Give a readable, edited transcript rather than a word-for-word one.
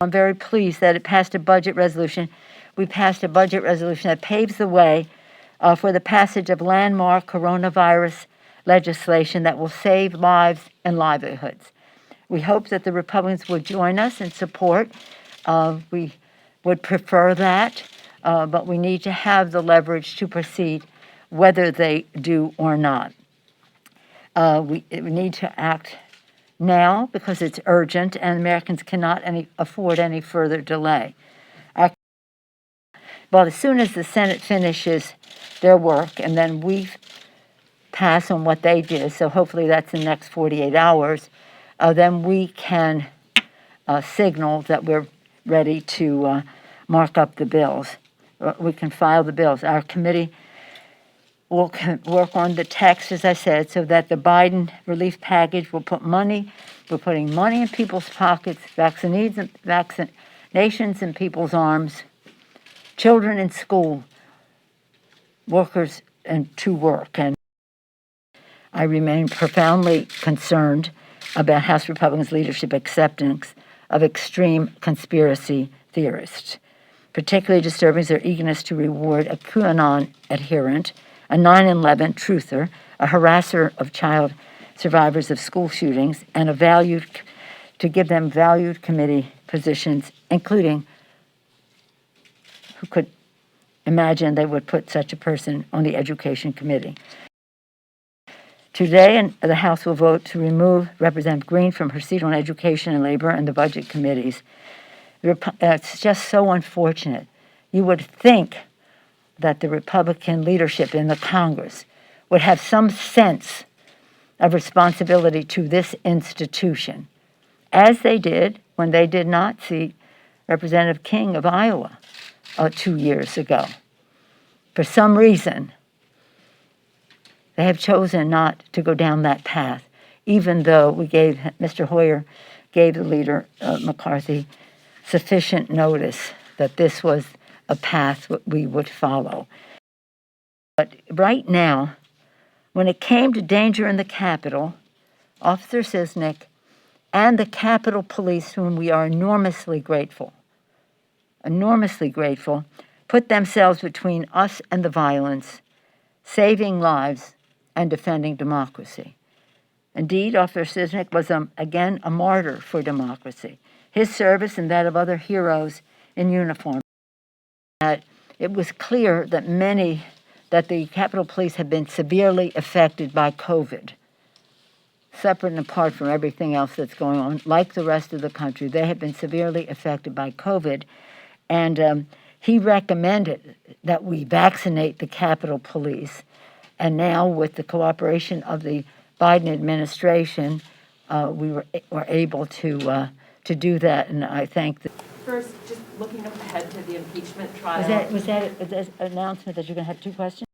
I'm very pleased that it passed a budget resolution. We passed a budget resolution that paves the way for the passage of landmark coronavirus legislation that will save lives and livelihoods. We hope that the Republicans would join us in support. We would prefer that, but we need to have the leverage to proceed whether they do or not. We need to act now because it's urgent and Americans cannot afford any further delay. But as soon as the Senate finishes their work and then we pass on what they did, so hopefully that's in the next 48 hours, then we can signal that we're ready to mark up the bills. We can file the bills. Our committee will work on the text, as I said, so that the Biden relief package will we're putting money in people's pockets, vaccinations in people's arms, children in school, workers and to work. And I remain profoundly concerned about House Republicans' leadership acceptance of extreme conspiracy theorists. Particularly disturbing is their eagerness to reward a QAnon adherent, a 9/11 truther, a harasser of child survivors of school shootings, and to give them valued committee positions, including who could imagine they would put such a person on the Education Committee. Today, the House will vote to remove Representative Greene from her seat on Education and Labor and the Budget Committees. It's just so unfortunate. You would think that the Republican leadership in the Congress would have some sense of responsibility to this institution, as they did when they did not seat Representative King of Iowa 2 years ago. For some reason, they have chosen not to go down that path, even though Mr. Hoyer gave the leader, McCarthy, sufficient notice that this was a path we would follow. But right now, when it came to danger in the Capitol, Officer Sisnick and the Capitol Police, whom we are enormously grateful, put themselves between us and the violence, saving lives and defending democracy. Indeed, Officer Sisnick was, again, a martyr for democracy. His service and that of other heroes in uniform. It was clear that the Capitol Police had been severely affected by COVID. Separate and apart from everything else that's going on, like the rest of the country, they have been severely affected by COVID. And he recommended that we vaccinate the Capitol Police. And now, with the cooperation of the Biden administration, we were able to do that. And I thank the. First, just looking ahead to the impeachment trial. Was that an announcement that you're going to have 2 questions?